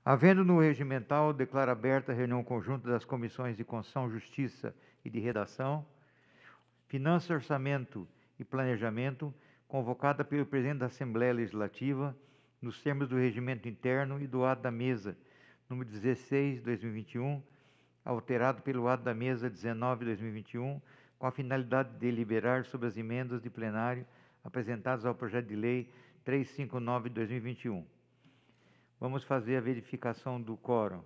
Havendo no regimental, declaro aberta a reunião conjunta das comissões de Constituição, Justiça e de Redação, Finanças, Orçamento e Planejamento, convocada pelo presidente da Assembleia Legislativa, nos termos do regimento interno e do ato da mesa, número 16, 2021, alterado pelo ato da mesa 19, 2021, com a finalidade de deliberar sobre as emendas de plenário apresentadas ao projeto de lei 359, 2021. Vamos fazer a verificação do quórum.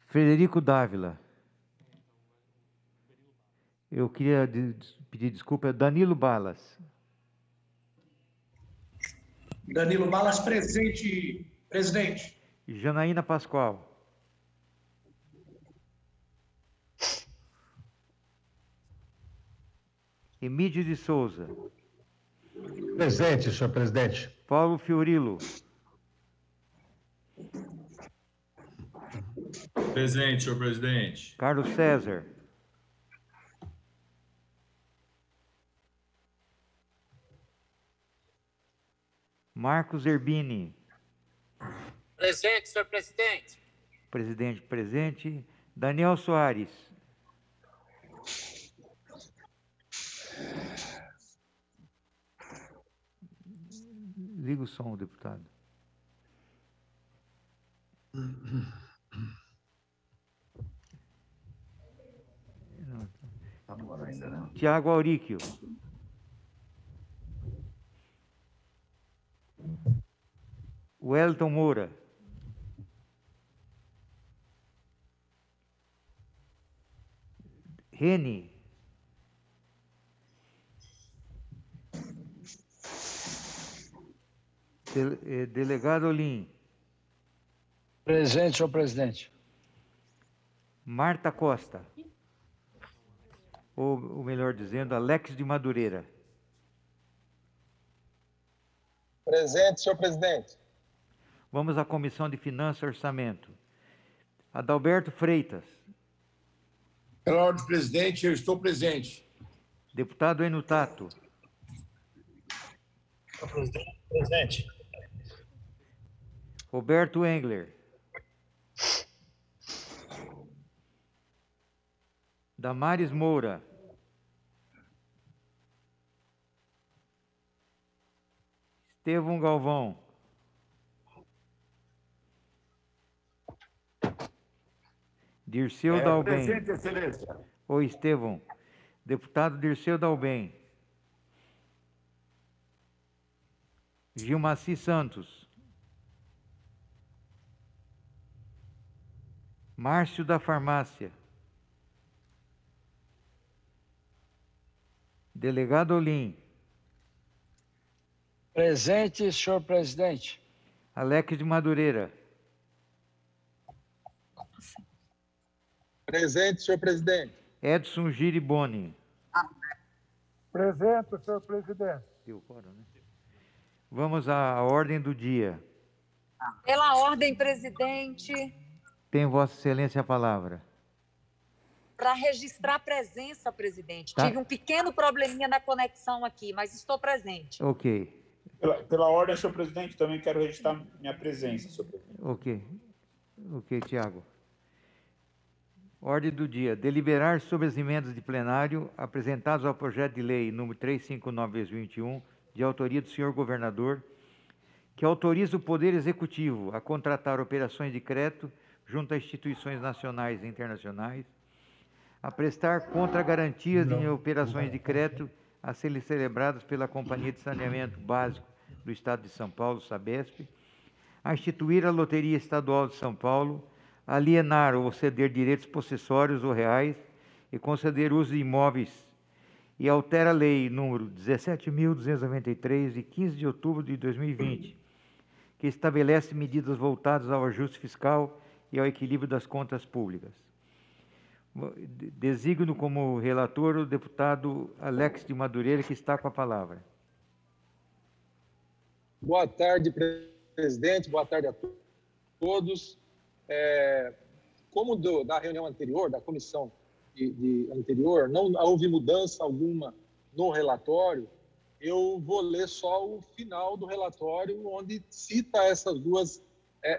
Frederico Dávila. Eu queria pedir desculpa. Danilo Balas. Danilo Balas, presente, presidente. Janaína Pascoal. Emídio de Souza. Presente, senhor presidente. Paulo Fiorilo. Presente, senhor presidente. Carlos César. Marcos Zerbini. Presente, senhor presidente. Presidente presente. Daniel Soares. Liga o som, deputado. Tiago Auríquio. Wellington Moura. Reni. Delegado Olim. Presente, senhor presidente. Marta Costa. Ou melhor dizendo, Alex de Madureira. Presente, senhor presidente. Vamos à Comissão de Finanças e Orçamento. Adalberto Freitas. Pela ordem do presidente, eu estou presente. Deputado Enutato. Presente. Roberto Engler. Damares Moura. Estevão Galvão. Dirceu Dalben. Presente, excelência. Oi, Estevão. Deputado Dirceu Dalben. Gilmaci Santos. Márcio da Farmácia. Delegado Olim. Presente, senhor presidente. Alex de Madureira. Presente, senhor presidente. Edson Giriboni. Presente, senhor presidente. Vamos à ordem do dia. Pela ordem, presidente. Tem Vossa Excelência a palavra. Para registrar a presença, presidente. Tá. Tive um pequeno probleminha na conexão aqui, mas estou presente. Ok. Pela ordem, senhor presidente, também quero registrar minha presença, senhor presidente. Ok, Tiago. Ordem do dia. Deliberar sobre as emendas de plenário apresentadas ao projeto de lei número 359/2021, de autoria do senhor governador, que autoriza o Poder Executivo a contratar operações de crédito junto a instituições nacionais e internacionais, a prestar contra-garantias em operações de crédito a serem celebradas pela Companhia de Saneamento Básico do Estado de São Paulo, Sabesp, a instituir a Loteria Estadual de São Paulo, alienar ou ceder direitos possessórios ou reais e conceder uso de imóveis, e altera a lei número 17.293, de 15 de outubro de 2020, que estabelece medidas voltadas ao ajuste fiscal e ao equilíbrio das contas públicas. Designo como relator o deputado Alex de Madureira, que está com a palavra. Boa tarde, presidente. Boa tarde a todos. Como da reunião anterior, da comissão anterior, não houve mudança alguma no relatório, eu vou ler só o final do relatório, onde cita essas duas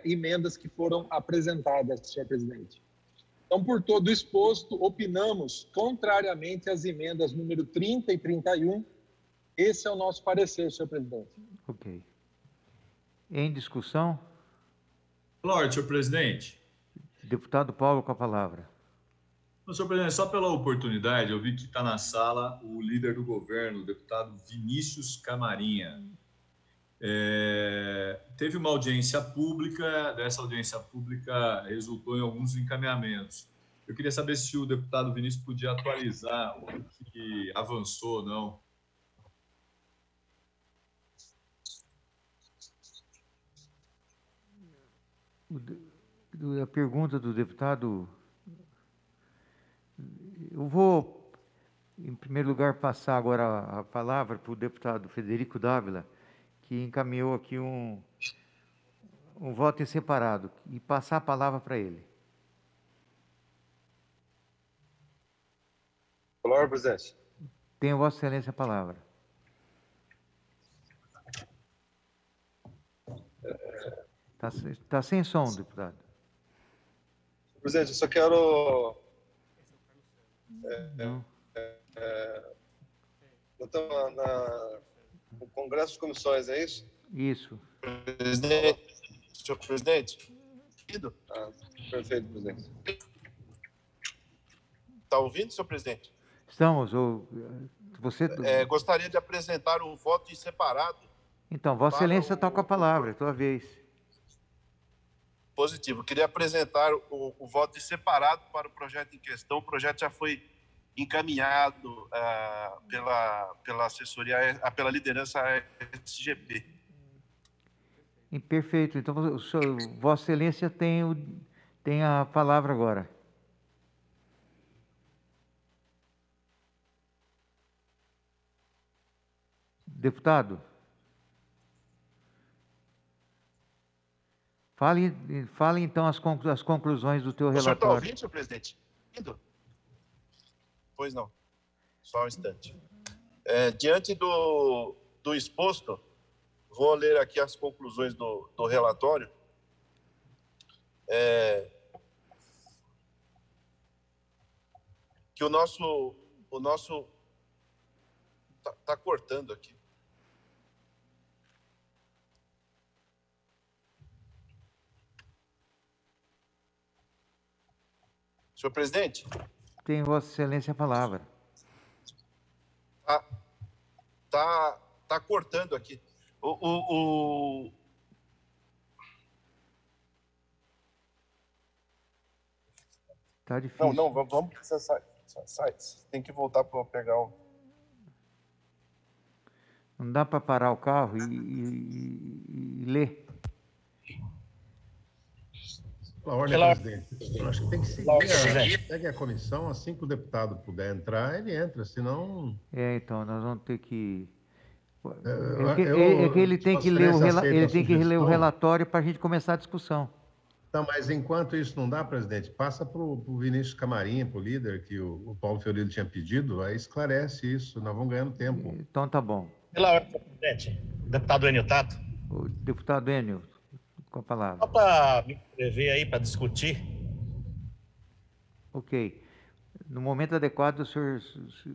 emendas que foram apresentadas, senhor presidente. Então, por todo o exposto, opinamos contrariamente às emendas número 30 e 31. Esse é o nosso parecer, senhor presidente. Ok. Em discussão, Lorde, senhor presidente. deputado Paulo com a palavra. Senhor presidente, só pela oportunidade, eu vi que está na sala o líder do governo, o deputado Vinícius Camarinha. Teve uma audiência pública, dessa audiência pública resultou em alguns encaminhamentos. Eu queria saber se o deputado Vinícius podia atualizar o que avançou ou não. A pergunta do deputado, eu vou, em primeiro lugar, passar agora a palavra para o deputado Frederico Dávila, que encaminhou aqui um voto em separado, e passar a palavra para ele. Olá, presidente. Tenho Vossa Excelência a palavra. Está sem som, deputado. Presidente, eu só quero... no Congresso de Comissões, é isso? Isso. Senhor presidente? Perfeito, presidente. Está ouvindo, senhor presidente? Estamos. Você... gostaria de apresentar um voto em separado. Então, Vossa Excelência está com a palavra, é tua vez. Positivo. Queria apresentar o voto em separado para o projeto em questão. O projeto já foi encaminhado pela assessoria, pela liderança SGP. Perfeito. Então, Vossa Excelência tem a palavra agora. Deputado, fale então as conclusões do teu relatório. O senhor está ouvindo, senhor presidente? Pois não. Só um instante. Diante do exposto, vou ler aqui as conclusões do relatório. Que o nosso tá cortando aqui. Senhor presidente? Tem Vossa Excelência a palavra. Tá cortando aqui. Tá difícil. Não, vamos precisar sai. Tem que voltar para pegar o... Não dá para parar o carro e ler. Pela ordem, presidente. Eu acho que tem que seguir a comissão, assim que o deputado puder entrar, ele entra, senão... Então, nós vamos ter que... ele tem que ler o relatório para a gente começar a discussão. Não, mas enquanto isso não dá, presidente, passa para o Vinícius Camarinha, para o líder, que o Paulo Fiorilo tinha pedido, aí esclarece isso, nós vamos ganhando tempo. Então tá bom. Pela ordem, presidente. Deputado Enio Tato. O deputado Enio, com a palavra. Só para me inscrever aí, para discutir. Ok. No momento adequado, o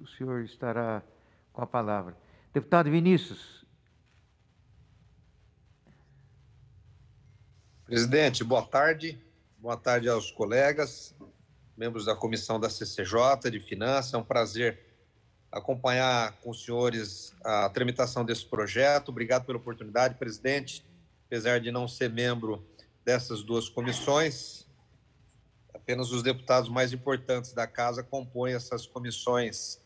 senhor estará com a palavra. Deputado Vinícius. Presidente, boa tarde. Boa tarde aos colegas, membros da comissão da CCJ de Finanças. É um prazer acompanhar com os senhores a tramitação desse projeto. Obrigado pela oportunidade, presidente. Apesar de não ser membro dessas duas comissões, apenas os deputados mais importantes da casa compõem essas comissões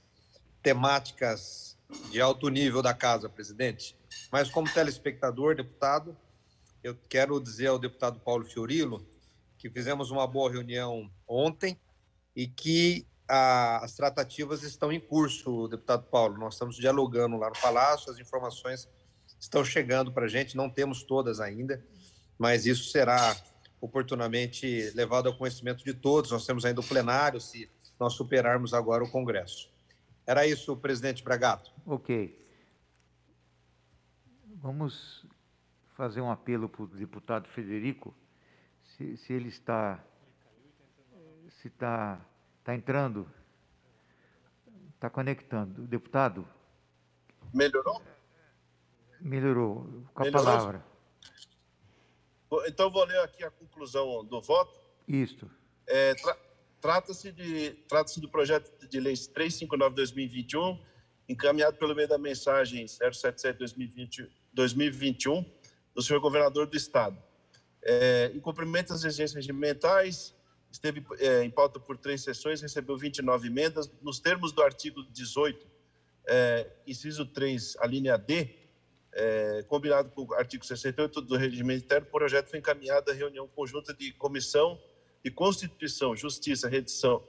temáticas de alto nível da casa, presidente. Mas como telespectador, deputado, eu quero dizer ao deputado Paulo Fiorilo que fizemos uma boa reunião ontem e que as tratativas estão em curso, deputado Paulo. Nós estamos dialogando lá no Palácio, as informações estão chegando para a gente, não temos todas ainda, mas isso será oportunamente levado ao conhecimento de todos. Nós temos ainda o plenário, se nós superarmos agora o Congresso. Era isso, presidente Bragato. Ok. Vamos fazer um apelo para o deputado Frederico, se ele está entrando, está conectando. Deputado? Melhorou? Melhorou. Com a Melhorou? palavra. Então, vou ler aqui a conclusão do voto. Isso. Trata-se do projeto de lei 359/2021, encaminhado pelo meio da mensagem 077/2021, do senhor governador do Estado. Em cumprimento às exigências regimentais, esteve em pauta por 3 sessões, recebeu 29 emendas. Nos termos do artigo 18, inciso 3, a linha D, combinado com o artigo 68 do Regimento Interno, o projeto foi encaminhado à reunião conjunta de Comissão de Constituição, Justiça,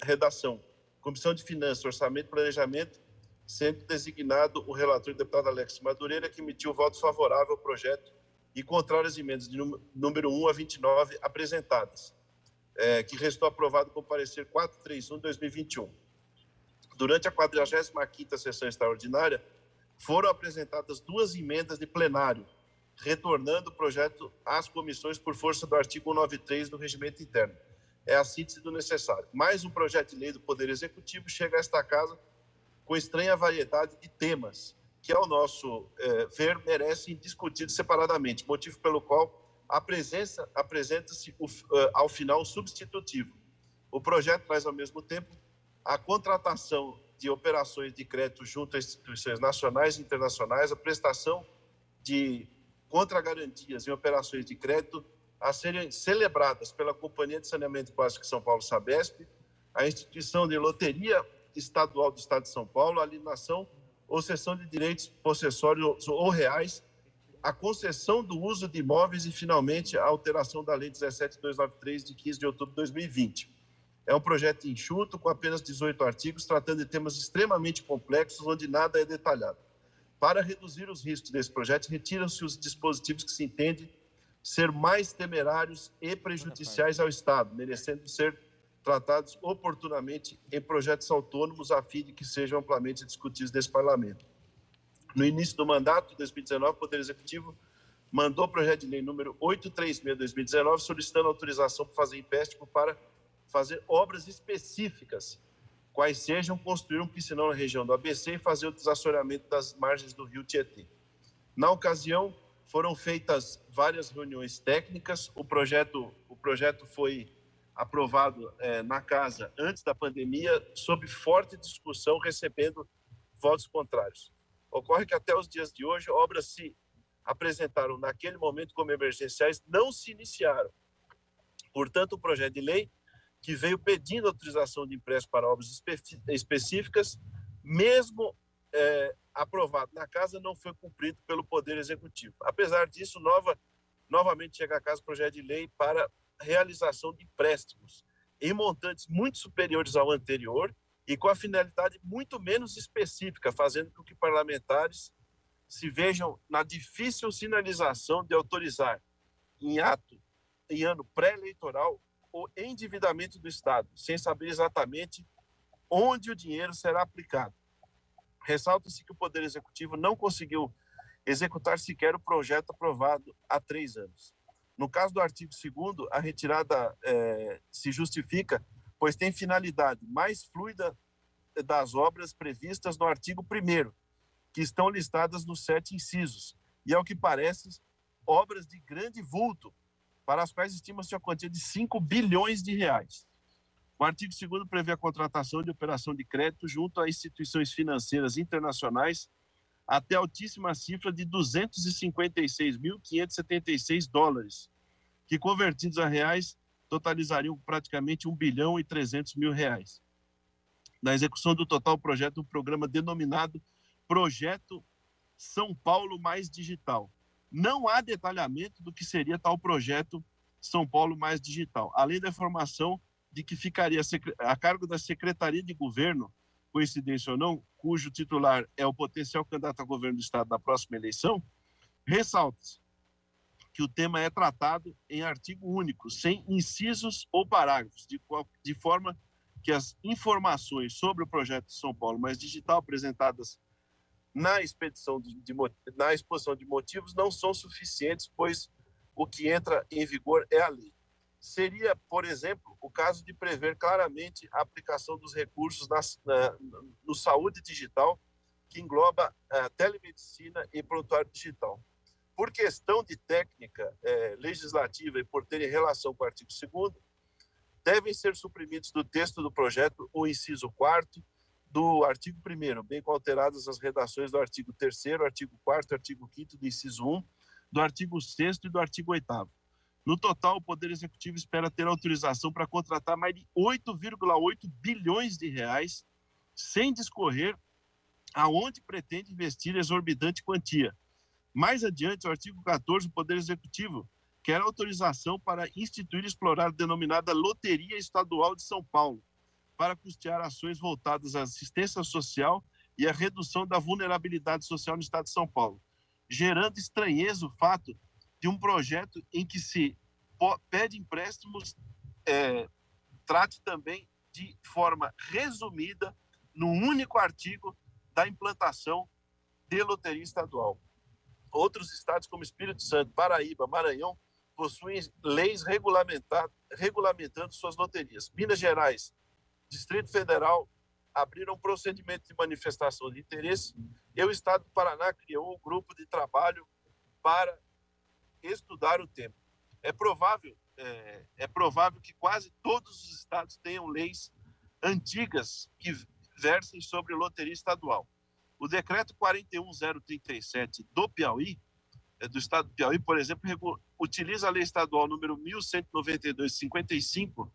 Redação, Comissão de Finanças, Orçamento e Planejamento, sendo designado o relator, o deputado Alex Madureira, que emitiu o voto favorável ao projeto e contrário às emendas de número 1 a 29 apresentadas, que restou aprovado com parecer 431/2021. Durante a 45ª sessão extraordinária, foram apresentadas 2 emendas de plenário, retornando o projeto às comissões por força do artigo 193 do Regimento Interno. É a síntese do necessário. Mais um projeto de lei do Poder Executivo chega a esta casa com estranha variedade de temas, que, ao nosso ver, merecem discutidos separadamente, motivo pelo qual apresenta-se ao final o substitutivo. O projeto traz, ao mesmo tempo, a contratação de operações de crédito junto a instituições nacionais e internacionais, a prestação de contragarantias em operações de crédito a serem celebradas pela Companhia de Saneamento Básico de São Paulo, Sabesp, a instituição de loteria estadual do Estado de São Paulo, a alienação ou cessão de direitos possessórios ou reais, a concessão do uso de imóveis e, finalmente, a alteração da Lei 17.293, de 15 de outubro de 2020. É um projeto enxuto, com apenas 18 artigos, tratando de temas extremamente complexos, onde nada é detalhado. Para reduzir os riscos desse projeto, retiram-se os dispositivos que se entende ser mais temerários e prejudiciais ao Estado, merecendo ser tratados oportunamente em projetos autônomos, a fim de que sejam amplamente discutidos nesse Parlamento. No início do mandato de 2019, o Poder Executivo mandou o projeto de lei número 836/2019, solicitando autorização para fazer empréstimo para fazer obras específicas, quais sejam construir um piscinão na região do ABC e fazer o desassoreamento das margens do rio Tietê. Na ocasião, foram feitas várias reuniões técnicas, o projeto foi aprovado na casa antes da pandemia, sob forte discussão, recebendo votos contrários. Ocorre que até os dias de hoje, obras se apresentaram naquele momento como emergenciais, não se iniciaram. Portanto, o projeto de lei, que veio pedindo autorização de empréstimo para obras específicas, mesmo aprovado na casa, não foi cumprido pelo Poder Executivo. Apesar disso, novamente chega a casa o projeto de lei para realização de empréstimos em montantes muito superiores ao anterior e com a finalidade muito menos específica, fazendo com que parlamentares se vejam na difícil sinalização de autorizar em ano pré-eleitoral o endividamento do Estado, sem saber exatamente onde o dinheiro será aplicado. Ressalta-se que o Poder Executivo não conseguiu executar sequer o projeto aprovado há 3 anos. No caso do artigo 2º, a retirada se justifica, pois tem finalidade mais fluida das obras previstas no artigo 1º, que estão listadas nos 7 incisos, e, ao que parece, obras de grande vulto, para as quais estima-se a quantia de 5 bilhões de reais. O artigo 2º prevê a contratação de operação de crédito junto a instituições financeiras internacionais até a altíssima cifra de $256.576, que, convertidos a reais, totalizariam praticamente R$1,3 bilhão. Na execução do total projeto, um programa denominado Projeto São Paulo Mais Digital. Não há detalhamento do que seria tal projeto São Paulo Mais Digital, além da informação de que ficaria a cargo da Secretaria de Governo, coincidência ou não, cujo titular é o potencial candidato a governo do Estado na próxima eleição. Ressalta-se que o tema é tratado em artigo único, sem incisos ou parágrafos, de forma que as informações sobre o projeto São Paulo Mais Digital apresentadas na exposição de motivos não são suficientes, pois o que entra em vigor é a lei. Seria, por exemplo, o caso de prever claramente a aplicação dos recursos no saúde digital, que engloba telemedicina e prontuário digital. Por questão de técnica legislativa e por terem relação com o artigo 2º, devem ser suprimidos do texto do projeto o inciso 4º do artigo 1º, bem como alteradas as redações do artigo 3º, artigo 4º, artigo 5º do inciso 1, do artigo 6º e do artigo 8º. No total, o Poder Executivo espera ter autorização para contratar mais de 8,8 bilhões de reais, sem discorrer aonde pretende investir exorbitante quantia. Mais adiante, o artigo 14, o Poder Executivo quer autorização para instituir e explorar a denominada Loteria Estadual de São Paulo, para custear ações voltadas à assistência social e à redução da vulnerabilidade social no Estado de São Paulo, gerando estranheza o fato de um projeto em que se pede empréstimos trate também de forma resumida num único artigo da implantação de loteria estadual. Outros estados como Espírito Santo, Paraíba, Maranhão possuem leis regulamentando suas loterias. Minas Gerais, Distrito Federal abriram procedimento de manifestação de interesse e o Estado do Paraná criou um grupo de trabalho para estudar o tema. É provável que quase todos os estados tenham leis antigas que versem sobre loteria estadual. O decreto 41037 do Piauí, do estado do Piauí, por exemplo, utiliza a lei estadual número 1192/55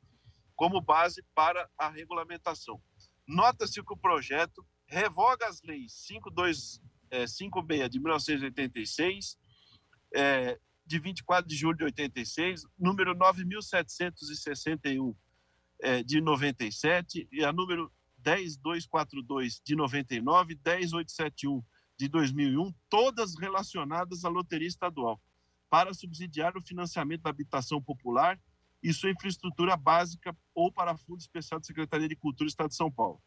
como base para a regulamentação. Nota-se que o projeto revoga as leis 5256 de 1986, de 24 de julho de 86, número 9761 de 97 e a número 10242 de 99, 10871 de 2001, todas relacionadas à loteria estadual, para subsidiar o financiamento da habitação popular e sua infraestrutura básica ou para fundo especial da Secretaria de Cultura do Estado de São Paulo.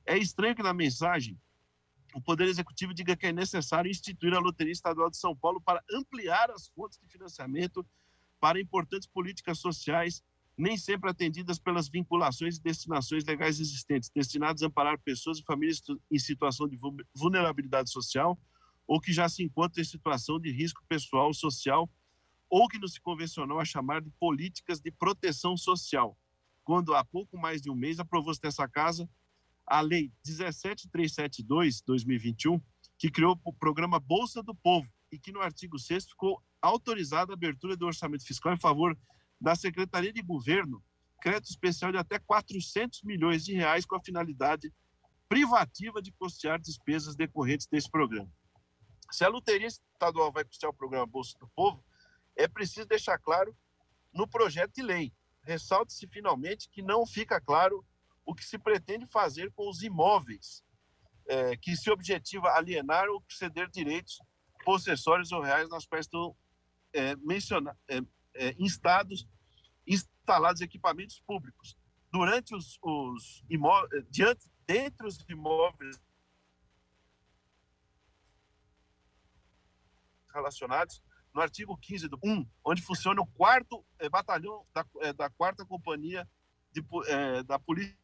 É estranho que na mensagem o Poder Executivo diga que é necessário instituir a Loteria Estadual de São Paulo para ampliar as fontes de financiamento para importantes políticas sociais, nem sempre atendidas pelas vinculações e destinações legais existentes, destinadas a amparar pessoas e famílias em situação de vulnerabilidade social ou que já se encontram em situação de risco pessoal, social, ou que não se convencionou a chamar de políticas de proteção social, quando há pouco mais de um mês aprovou-se nessa casa a Lei 17372/2021, que criou o programa Bolsa do Povo e que no artigo 6º ficou autorizada a abertura do orçamento fiscal em favor da Secretaria de Governo, crédito especial de até 400 milhões de reais com a finalidade privativa de custear despesas decorrentes desse programa. Se a loteria estadual vai custear o programa Bolsa do Povo, é preciso deixar claro no projeto de lei. Ressalte-se finalmente que não fica claro o que se pretende fazer com os imóveis, que se objetiva alienar ou ceder direitos possessórios ou reais nas quais estão instalados equipamentos públicos. Durante os imóveis, dentre os imóveis relacionados, no artigo 15 do 1, onde funciona o 4º batalhão da 4ª companhia da Polícia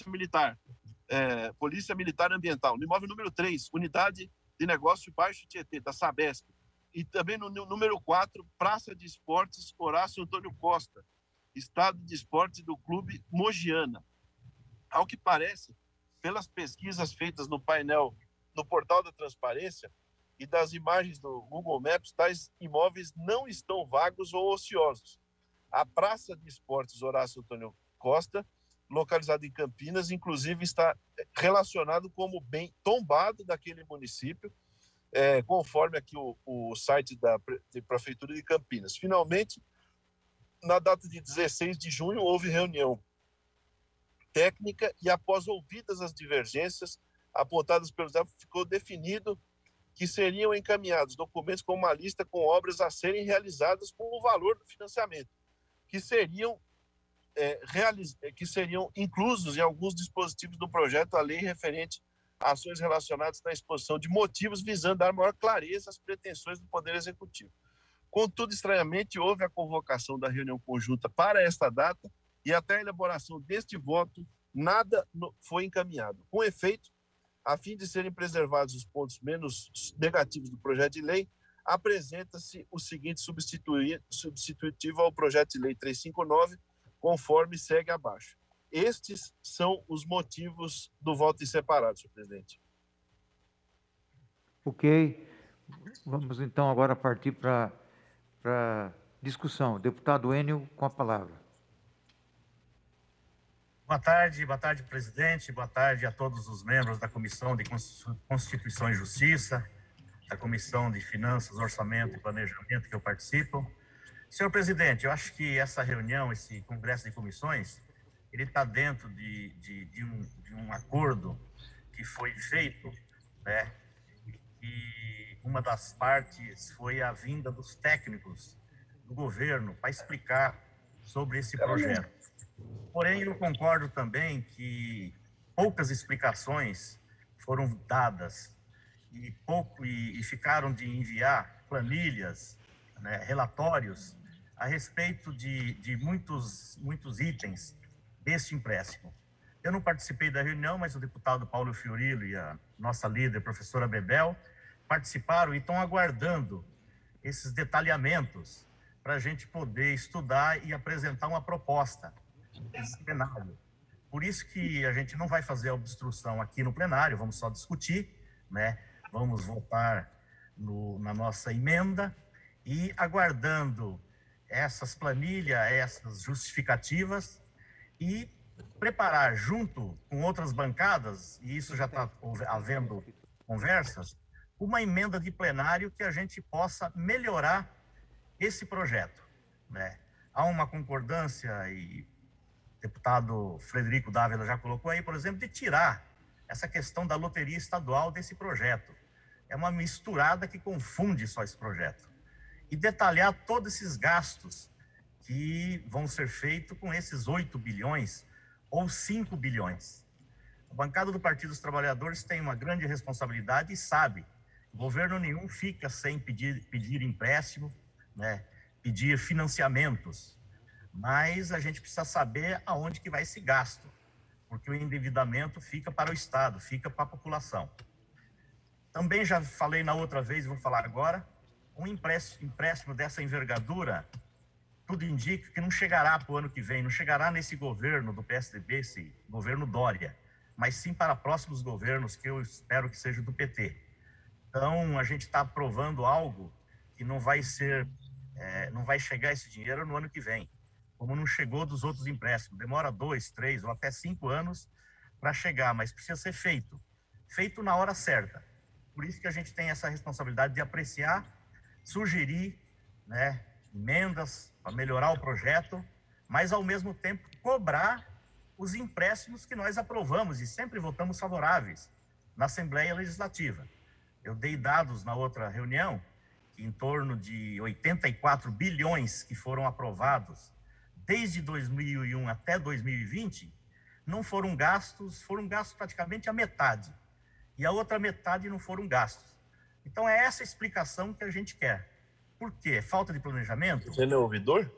Militar, Polícia Militar Ambiental. No imóvel número 3, Unidade de Negócio Baixo Tietê, da Sabesp. E também no número 4, Praça de Esportes Horácio Antônio Costa, Estado de Esportes do Clube Mogiana. Ao que parece, pelas pesquisas feitas no painel, no portal da transparência e das imagens do Google Maps, tais imóveis não estão vagos ou ociosos. A Praça de Esportes Horácio Antônio Costa, localizada em Campinas, inclusive está relacionado como bem tombado daquele município, conforme aqui o site da Prefeitura de Campinas. Finalmente, na data de 16 de junho, houve reunião técnica e, após ouvidas as divergências apontadas pelos ficou definido que seriam encaminhados documentos com uma lista com obras a serem realizadas com o valor do financiamento, que seriam inclusos em alguns dispositivos do projeto a lei referente ações relacionadas na exposição de motivos visando dar maior clareza às pretensões do Poder Executivo. Contudo, estranhamente, houve a convocação da reunião conjunta para esta data e até a elaboração deste voto, nada foi encaminhado. Com efeito, a fim de serem preservados os pontos menos negativos do projeto de lei, apresenta-se o seguinte substitutivo ao projeto de lei 359, conforme segue abaixo. Estes são os motivos do voto em separado, senhor presidente. Ok. Vamos então agora partir para discussão. Deputado Enio, com a palavra. Boa tarde, presidente. Boa tarde a todos os membros da Comissão de Constituição e Justiça, da Comissão de Finanças, Orçamento e Planejamento que eu participo. Senhor presidente, eu acho que essa reunião, esse congresso de comissões, ele está dentro de um acordo que foi feito, né? E uma das partes foi a vinda dos técnicos do governo para explicar sobre esse projeto. Porém, eu concordo também que poucas explicações foram dadas e ficaram de enviar planilhas, né, relatórios a respeito de muitos itens deste empréstimo. Eu não participei da reunião, mas o deputado Paulo Fiorilo e a nossa líder, professora Bebel, participaram e estão aguardando esses detalhamentos para a gente poder estudar e apresentar uma proposta nesse plenário. Por isso que a gente não vai fazer a obstrução aqui no plenário, vamos só discutir, né? Vamos votar na nossa emenda e aguardando essas planilhas, essas justificativas e preparar junto com outras bancadas, e isso já está havendo conversas, uma emenda de plenário que a gente possa melhorar esse projeto, né? Há uma concordância, e o deputado Frederico Dávila já colocou aí, por exemplo, de tirar essa questão da loteria estadual desse projeto. É uma misturada que confunde só esse projeto. E detalhar todos esses gastos que vão ser feitos com esses 8 bilhões ou 5 bilhões. A bancada do Partido dos Trabalhadores tem uma grande responsabilidade e sabe, governo nenhum fica sem pedir empréstimo, né, pedir financiamentos, mas a gente precisa saber aonde que vai esse gasto, porque o endividamento fica para o Estado, fica para a população. Também já falei na outra vez, vou falar agora, um empréstimo dessa envergadura, tudo indica que não chegará para o ano que vem, não chegará nesse governo do PSDB, esse governo Dória, mas sim para próximos governos que eu espero que seja do PT. Então, a gente está aprovando algo que não vai chegar esse dinheiro no ano que vem, como não chegou dos outros empréstimos. Demora 2, 3 ou até 5 anos para chegar, mas precisa ser feito na hora certa. Por isso que a gente tem essa responsabilidade de apreciar, sugerir, né, emendas para melhorar o projeto, mas ao mesmo tempo cobrar os empréstimos que nós aprovamos e sempre votamos favoráveis na Assembleia Legislativa. Eu dei dados na outra reunião que em torno de 84 bilhões que foram aprovados desde 2001 até 2020 não foram gastos, foram gastos praticamente a metade. E a outra metade não foram gastos. Então é essa explicação que a gente quer. Por quê? Falta de planejamento? Você não é ouvidor?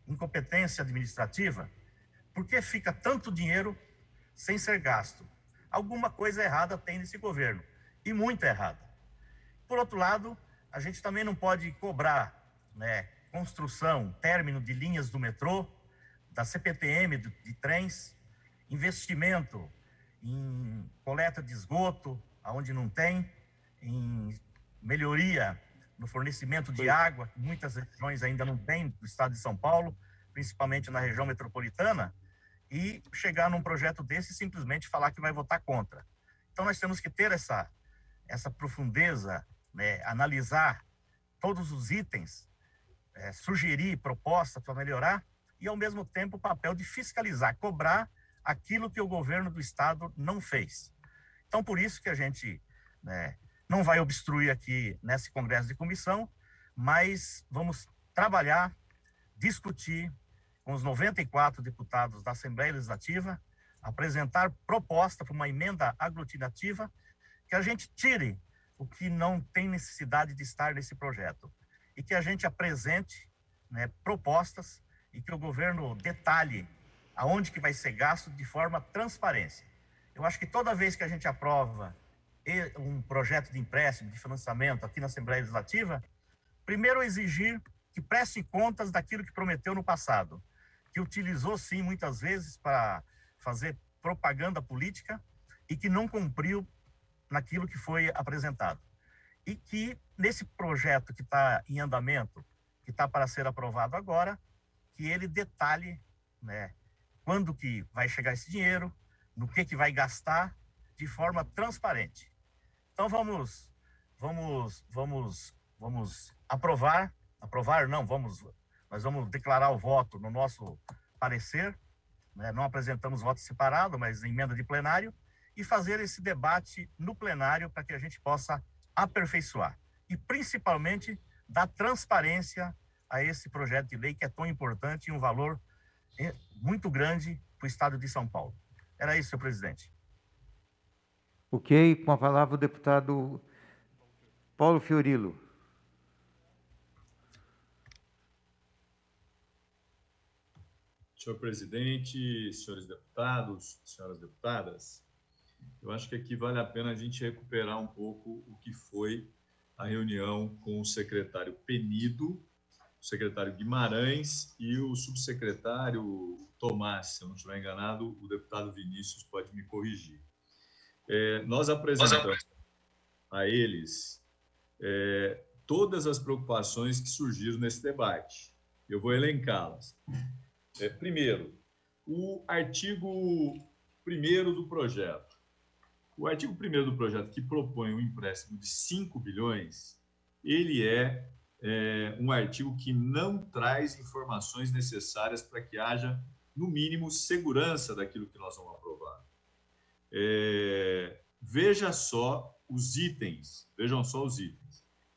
Incompetência administrativa. Por que fica tanto dinheiro sem ser gasto? Alguma coisa errada tem nesse governo, e muito errada. Por outro lado, a gente também não pode cobrar, né, construção, término de linhas do metrô, da CPTM, de trens, investimento em coleta de esgoto, onde não tem, em melhoria no fornecimento de água, que muitas regiões ainda não têm do estado de São Paulo, principalmente na região metropolitana, e chegar num projeto desse e simplesmente falar que vai votar contra. Então, nós temos que ter essa profundeza, né, analisar todos os itens, sugerir propostas para melhorar e, ao mesmo tempo, o papel de fiscalizar, cobrar aquilo que o governo do Estado não fez. Então, por isso que a gente, né, não vai obstruir aqui nesse congresso de comissão, mas vamos trabalhar, discutir com os 94 deputados da Assembleia Legislativa apresentar proposta para uma emenda aglutinativa que a gente tire o que não tem necessidade de estar nesse projeto e que a gente apresente, né, propostas e que o governo detalhe aonde que vai ser gasto de forma transparente. Eu acho que toda vez que a gente aprova um projeto de empréstimo, de financiamento aqui na Assembleia Legislativa, primeiro exigir que preste contas daquilo que prometeu no passado, que utilizou sim muitas vezes para fazer propaganda política e que não cumpriu naquilo que foi apresentado. E que nesse projeto que está em andamento, que está para ser aprovado agora, que ele detalhe, né, quando que vai chegar esse dinheiro, no que vai gastar, de forma transparente. Então vamos nós vamos declarar o voto no nosso parecer, né? Não apresentamos voto separado, mas emenda de plenário, e fazer esse debate no plenário para que a gente possa aperfeiçoar e principalmente dar transparência a esse projeto de lei que é tão importante e um valor muito grande para o estado de São Paulo. Era isso, senhor presidente. Ok, com a palavra o deputado Paulo Fiorilo. Senhor presidente, senhores deputados, senhoras deputadas, eu acho que aqui vale a pena a gente recuperar um pouco o que foi a reunião com o secretário Penido, o secretário Guimarães e o subsecretário Tomás. Se eu não estiver enganado, o deputado Vinícius pode me corrigir. Nós apresentamos a eles todas as preocupações que surgiram nesse debate. Eu vou elencá-las. Primeiro, o artigo 1º do projeto. O artigo 1º do projeto, que propõe um empréstimo de 5 bilhões, ele é um artigo que não traz informações necessárias para que haja, no mínimo, segurança daquilo que nós vamos aprovar. Vejam só os itens.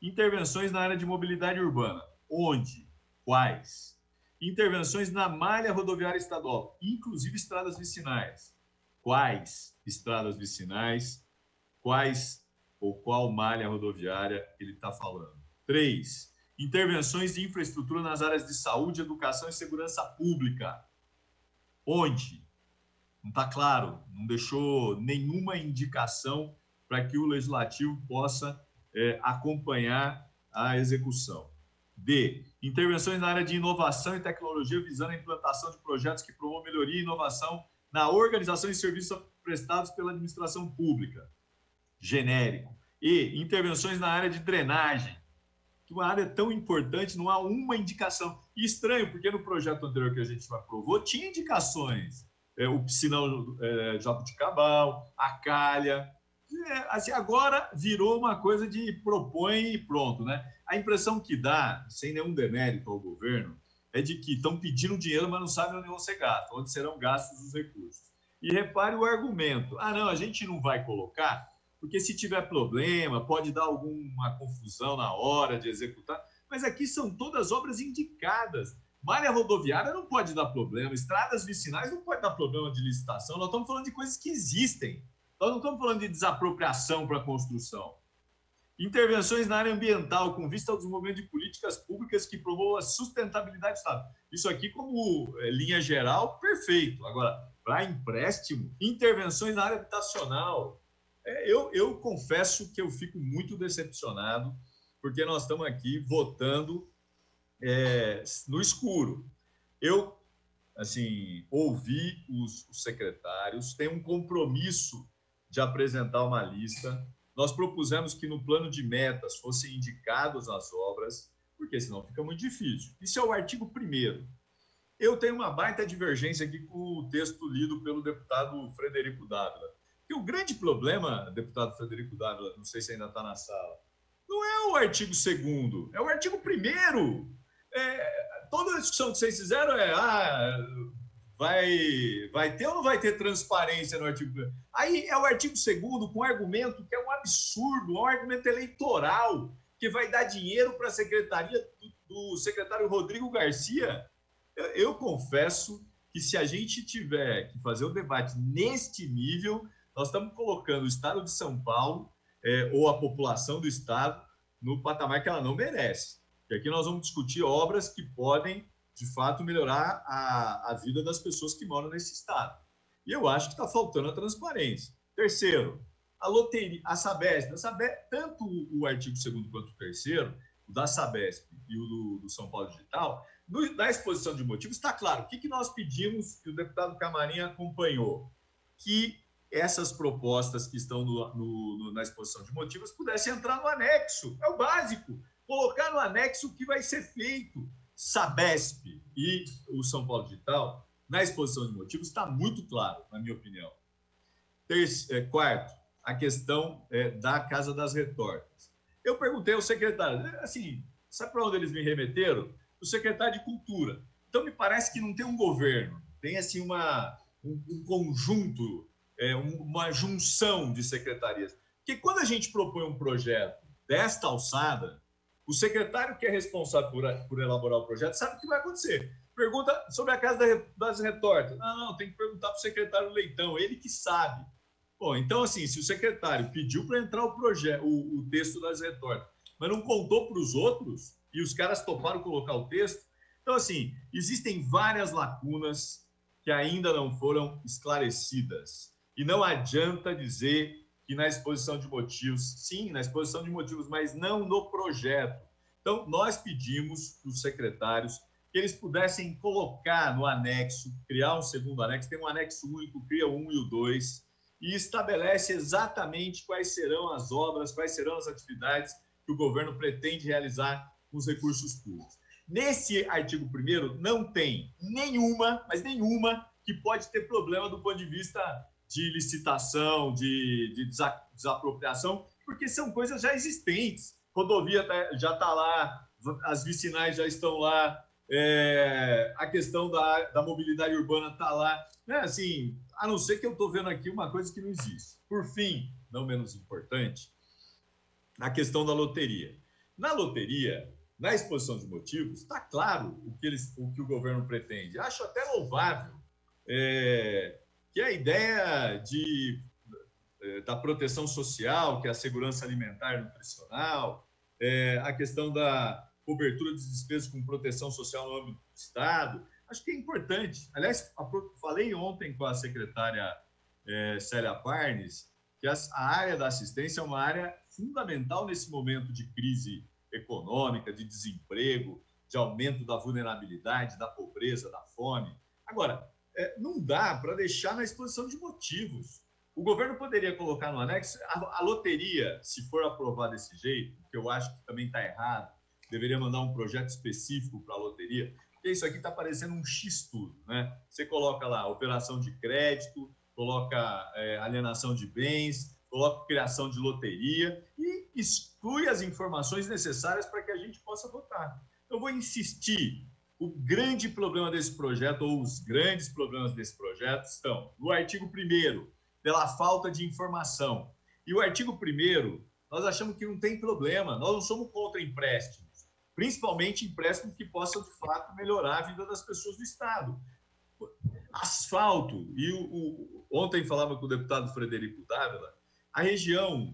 Intervenções na área de mobilidade urbana. Onde? Quais? Intervenções na malha rodoviária estadual, inclusive estradas vicinais. Quais estradas vicinais? Quais ou qual malha rodoviária ele está falando? 3. Intervenções de infraestrutura nas áreas de saúde, educação e segurança pública. Onde? Não está claro, não deixou nenhuma indicação para que o Legislativo possa acompanhar a execução. D. Intervenções na área de inovação e tecnologia visando a implantação de projetos que promovam melhoria e inovação na organização e serviços prestados pela administração pública. Genérico. E. Intervenções na área de drenagem. Que uma área tão importante, não há uma indicação. E estranho, porque no projeto anterior que a gente aprovou, tinha indicações. O piscinão Jabuticabal, a calha. Assim, agora virou uma coisa de propõe e pronto, né? A impressão que dá, sem nenhum demérito ao governo, é de que estão pedindo dinheiro, mas não sabem onde vão ser gastos, onde serão gastos os recursos. E repare o argumento. Não, a gente não vai colocar, porque se tiver problema, pode dar alguma confusão na hora de executar. Mas aqui são todas obras indicadas. Malha rodoviária não pode dar problema, estradas vicinais não pode dar problema de licitação. Nós estamos falando de coisas que existem. Nós não estamos falando de desapropriação para construção. Intervenções na área ambiental, com vista ao desenvolvimento de políticas públicas que promovam a sustentabilidade do Estado. Isso aqui, como linha geral, perfeito. Agora, para empréstimo, intervenções na área habitacional. Eu confesso que eu fico muito decepcionado, porque nós estamos aqui votando no escuro. Eu, assim, ouvi os secretários, tem um compromisso de apresentar uma lista. Nós propusemos que no plano de metas fossem indicadas as obras, porque senão fica muito difícil. Isso é o artigo 1º. Eu tenho uma baita divergência aqui com o texto lido pelo deputado Frederico Dávila. E o grande problema, deputado Frederico Dávila, não sei se ainda está na sala, não é o artigo 2º, é o artigo 1º. Toda a discussão que vocês fizeram vai ter ou não vai ter transparência no artigo 1º? Aí é o artigo 2º com um argumento que é um absurdo, um argumento eleitoral, que vai dar dinheiro para a secretaria do secretário Rodrigo Garcia. Eu confesso que se a gente tiver que fazer o debate neste nível, nós estamos colocando o Estado de São Paulo ou a população do Estado no patamar que ela não merece. E aqui nós vamos discutir obras que podem, de fato, melhorar a vida das pessoas que moram nesse Estado. E eu acho que está faltando a transparência. Terceiro, a loteria, a Sabesp, tanto o artigo 2º quanto o 3º, o da Sabesp e o do São Paulo Digital, na exposição de motivos está claro. O que nós pedimos que o deputado Camarim acompanhou? Que essas propostas que estão na exposição de motivos pudessem entrar no anexo. É o básico. Colocar no anexo o que vai ser feito. Sabesp e o São Paulo Digital, na exposição de motivos, está muito claro, na minha opinião. Quarto, a questão da Casa das Retortas. Eu perguntei ao secretário, assim, sabe para onde eles me remeteram? O secretário de Cultura. Então, me parece que não tem um governo, tem assim um conjunto, uma junção de secretarias. Porque quando a gente propõe um projeto desta alçada, o secretário que é responsável por elaborar o projeto sabe o que vai acontecer. Pergunta sobre a Casa das Retortas. Não, tem que perguntar para o secretário Leitão, ele que sabe. Bom, então, assim, se o secretário pediu para entrar o texto das retortas, mas não contou para os outros, e os caras toparam colocar o texto, então, assim, existem várias lacunas que ainda não foram esclarecidas. E não adianta dizer que na exposição de motivos, sim, na exposição de motivos, mas não no projeto. Então, nós pedimos para os secretários que eles pudessem colocar no anexo, criar um segundo anexo, tem um anexo único, cria o 1 e o 2, e estabelece exatamente quais serão as obras, quais serão as atividades que o governo pretende realizar com os recursos públicos. Nesse artigo 1º, não tem nenhuma, mas nenhuma, que pode ter problema do ponto de vista de licitação, de desapropriação, porque são coisas já existentes. Rodovia já está lá, as vicinais já estão lá, a questão da mobilidade urbana está lá. Assim, a não ser que eu estou vendo aqui uma coisa que não existe. Por fim, não menos importante, a questão da loteria. Na loteria, na exposição de motivos, está claro o que o governo pretende. Acho até louvável que a ideia da proteção social, que é a segurança alimentar e nutricional, a questão da cobertura de despesas com proteção social no âmbito do Estado, acho que é importante. Aliás, falei ontem com a secretária Célia Parnes que a área da assistência é uma área fundamental nesse momento de crise econômica, de desemprego, de aumento da vulnerabilidade, da pobreza, da fome. Agora, não dá para deixar na exposição de motivos. O governo poderia colocar no anexo a loteria, se for aprovada desse jeito, que eu acho que também está errado, deveria mandar um projeto específico para a loteria, porque isso aqui está parecendo um X-tudo, né? Você coloca lá operação de crédito, coloca alienação de bens, coloca criação de loteria e exclui as informações necessárias para que a gente possa votar. Eu vou insistir. O grande problema desse projeto, ou os grandes problemas desse projeto, estão no artigo 1º, pela falta de informação. E o artigo 1º, nós achamos que não tem problema, nós não somos contra empréstimos, principalmente empréstimos que possam, de fato, melhorar a vida das pessoas do Estado. Asfalto, e ontem falava com o deputado Frederico Dávila, a região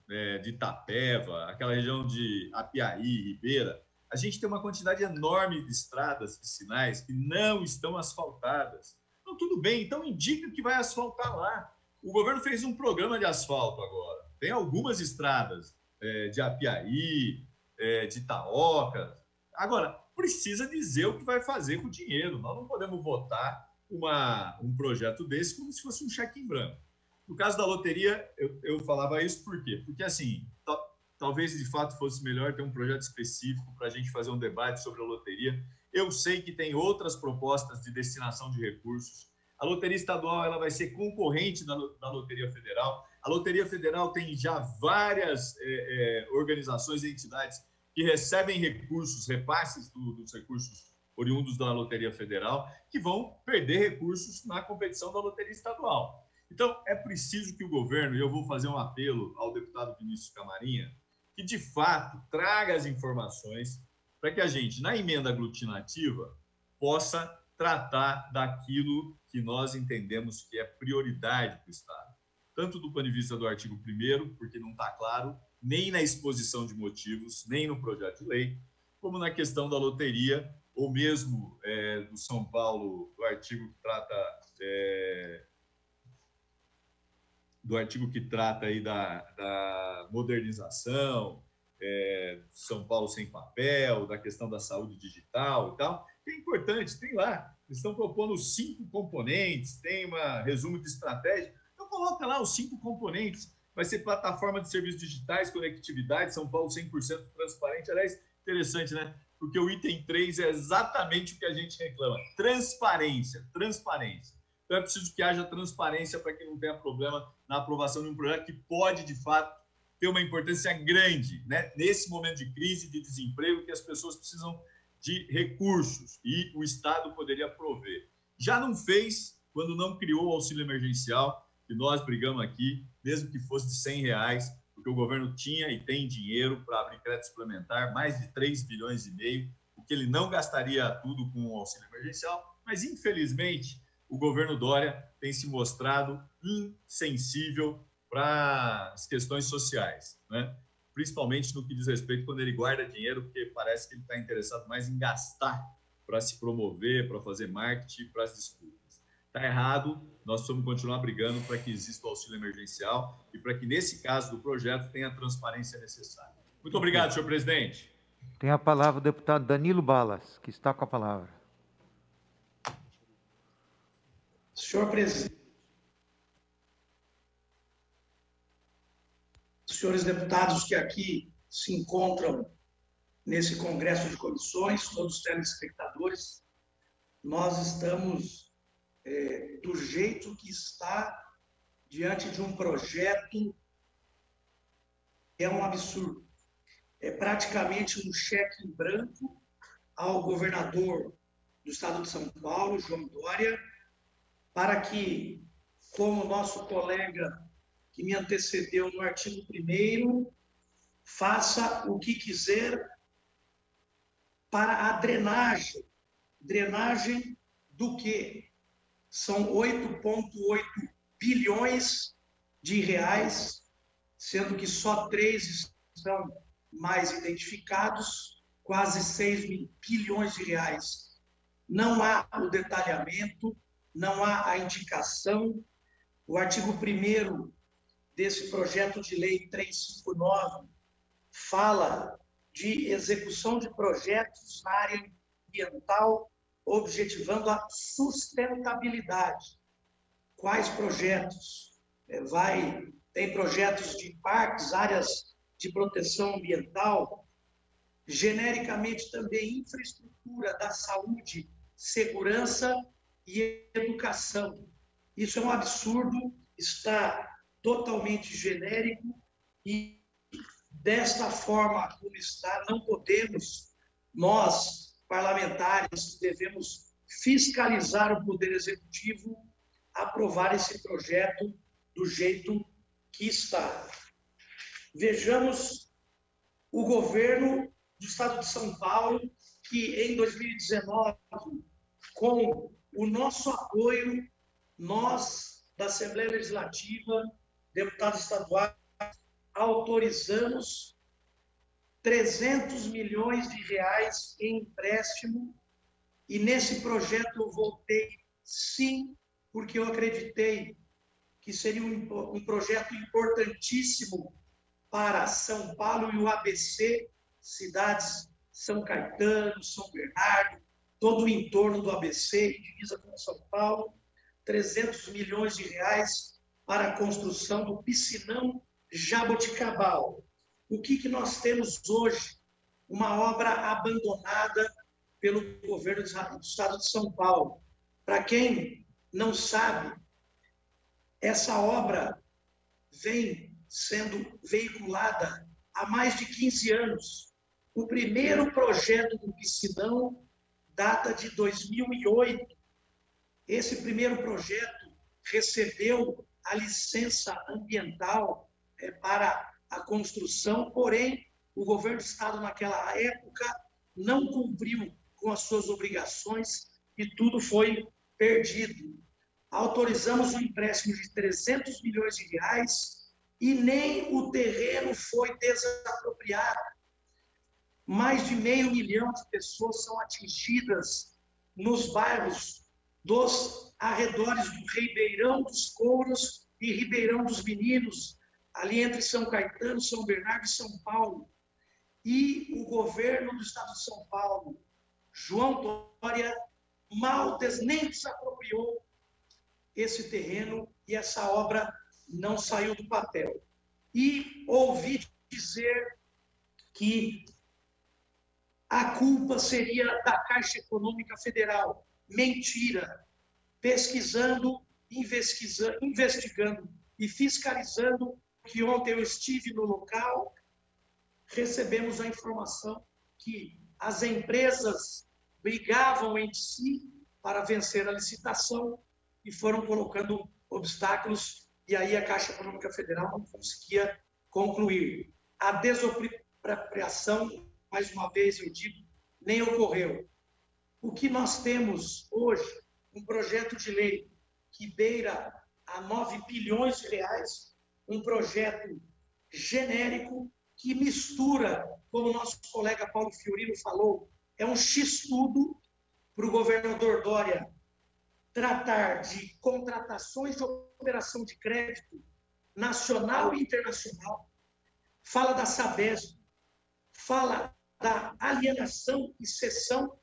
de Itapeva, aquela região de Apiaí, Ribeira, a gente tem uma quantidade enorme de estradas vicinais que não estão asfaltadas. Então, tudo bem, então indica que vai asfaltar lá. O governo fez um programa de asfalto agora. Tem algumas estradas de Apiaí, de Itaoca. Agora, precisa dizer o que vai fazer com o dinheiro. Nós não podemos votar um projeto desse como se fosse um cheque em branco. No caso da loteria, eu falava isso por quê? Porque, assim, talvez de fato fosse melhor ter um projeto específico para a gente fazer um debate sobre a loteria. Eu sei que tem outras propostas de destinação de recursos. A loteria estadual ela vai ser concorrente da Loteria Federal. A Loteria Federal tem já várias organizações e entidades que recebem recursos, repasses dos recursos oriundos da Loteria Federal, que vão perder recursos na competição da Loteria Estadual. Então, é preciso que o governo, e eu vou fazer um apelo ao deputado Vinícius Camarinha, que, de fato, traga as informações para que a gente, na emenda aglutinativa, possa tratar daquilo que nós entendemos que é prioridade para o Estado. Tanto do ponto de vista do artigo 1º, porque não está claro nem na exposição de motivos, nem no projeto de lei, como na questão da loteria, ou mesmo do São Paulo, do artigo que trata aí da modernização, São Paulo sem papel, da questão da saúde digital e tal, que é importante, tem lá, eles estão propondo 5 componentes, tem um resumo de estratégia, então coloca lá os 5 componentes, vai ser plataforma de serviços digitais, conectividade, São Paulo 100% transparente, aliás, interessante, né? Porque o item 3 é exatamente o que a gente reclama, transparência. Então é preciso que haja transparência para que não tenha problema na aprovação de um projeto que pode, de fato, ter uma importância grande, né? Nesse momento de crise, de desemprego, que as pessoas precisam de recursos e o Estado poderia prover. Já não fez quando não criou o auxílio emergencial, que nós brigamos aqui, mesmo que fosse de R$100, porque o governo tinha e tem dinheiro para abrir crédito suplementar, mais de 3,5 bilhões, o que ele não gastaria tudo com o auxílio emergencial, mas, infelizmente, o governo Dória tem se mostrado insensível para as questões sociais, né? Principalmente no que diz respeito quando ele guarda dinheiro, porque parece que ele está interessado mais em gastar para se promover, para fazer marketing, para as disputas. Está errado, nós precisamos continuar brigando para que exista o auxílio emergencial e para que, nesse caso do projeto, tenha a transparência necessária. Muito obrigado, senhor presidente. Tem a palavra o deputado Danilo Balas, que está com a palavra. Senhor presidente, senhores deputados que aqui se encontram nesse congresso de comissões, todos os telespectadores, nós estamos do jeito que está diante de um projeto que é um absurdo. É praticamente um cheque em branco ao governador do estado de São Paulo, João Dória, para que, como nosso colega que me antecedeu no artigo 1º, faça o que quiser para a drenagem. Drenagem do quê? São 8,8 bilhões de reais, sendo que só 3 estão mais identificados, quase 6 bilhões de reais. Não há o detalhamento, não há a indicação. O artigo 1º desse projeto de lei 359 fala de execução de projetos na área ambiental, objetivando a sustentabilidade. Quais projetos? Tem projetos de parques, áreas de proteção ambiental, genericamente também infraestrutura da saúde, segurança e educação. Isso é um absurdo, está totalmente genérico e, desta forma como está, não podemos, nós, parlamentares, devemos fiscalizar o Poder Executivo, aprovar esse projeto do jeito que está. Vejamos o governo do Estado de São Paulo, que em 2019, com o nosso apoio, nós, da Assembleia Legislativa, deputados estaduais, autorizamos 300 milhões de reais em empréstimo, e nesse projeto eu votei sim, porque eu acreditei que seria um projeto importantíssimo para São Paulo e o ABC, cidades São Caetano, São Bernardo, todo o entorno do ABC, divisa com São Paulo, 300 milhões de reais para a construção do piscinão Jaboticabal. O que nós temos hoje? Uma obra abandonada pelo governo do estado de São Paulo. Para quem não sabe, essa obra vem sendo veiculada há mais de 15 anos. O primeiro projeto do piscinão data de 2008. Esse primeiro projeto recebeu a licença ambiental para a construção, porém, o governo do estado, naquela época, não cumpriu com as suas obrigações e tudo foi perdido. Autorizamos um empréstimo de 300 milhões de reais e nem o terreno foi desapropriado. Mais de 500 mil de pessoas são atingidas nos bairros dos arredores do Ribeirão dos Couros e Ribeirão dos Meninos, ali entre São Caetano, São Bernardo e São Paulo. E o governo do estado de São Paulo, João Dória, nem desapropriou esse terreno e essa obra não saiu do papel. E ouvi dizer que a culpa seria da Caixa Econômica Federal. Mentira. Pesquisando, investigando e fiscalizando, que ontem eu estive no local, recebemos a informação que as empresas brigavam entre si para vencer a licitação e foram colocando obstáculos, e aí a Caixa Econômica Federal não conseguia concluir. A desapropriação, mais uma vez eu digo, nem ocorreu. O que nós temos hoje, um projeto de lei que beira a 9 bilhões de reais, um projeto genérico que mistura, como o nosso colega Paulo Fiorino falou, é um X-tudo para o governador Dória tratar de contratações de operação de crédito nacional e internacional, fala da Sabesp, fala da alienação e cessão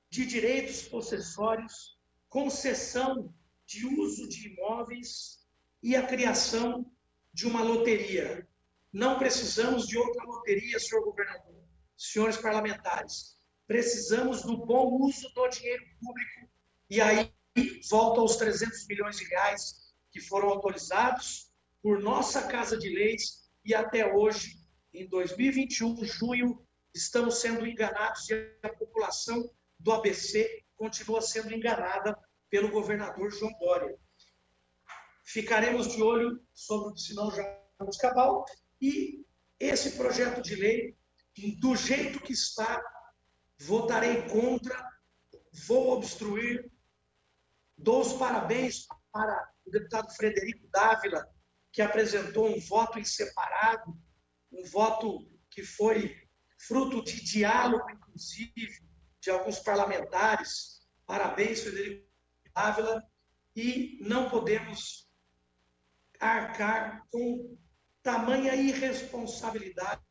de direitos possessórios, concessão de uso de imóveis e a criação de uma loteria. Não precisamos de outra loteria, senhor governador, senhores parlamentares. Precisamos do bom uso do dinheiro público e aí volta aos 300 milhões de reais que foram autorizados por nossa Casa de Leis e até hoje, em 2021, junho, estamos sendo enganados e a população do ABC continua sendo enganada pelo governador João Dória. Ficaremos de olho sobre o Piscinão Jabuticabal e esse projeto de lei, do jeito que está, votarei contra, vou obstruir. Dou os parabéns para o deputado Frederico Dávila, que apresentou um voto em separado, um voto que foi fruto de diálogo, inclusive, de alguns parlamentares. Parabéns, Frederico Dávila. E não podemos arcar com tamanha irresponsabilidade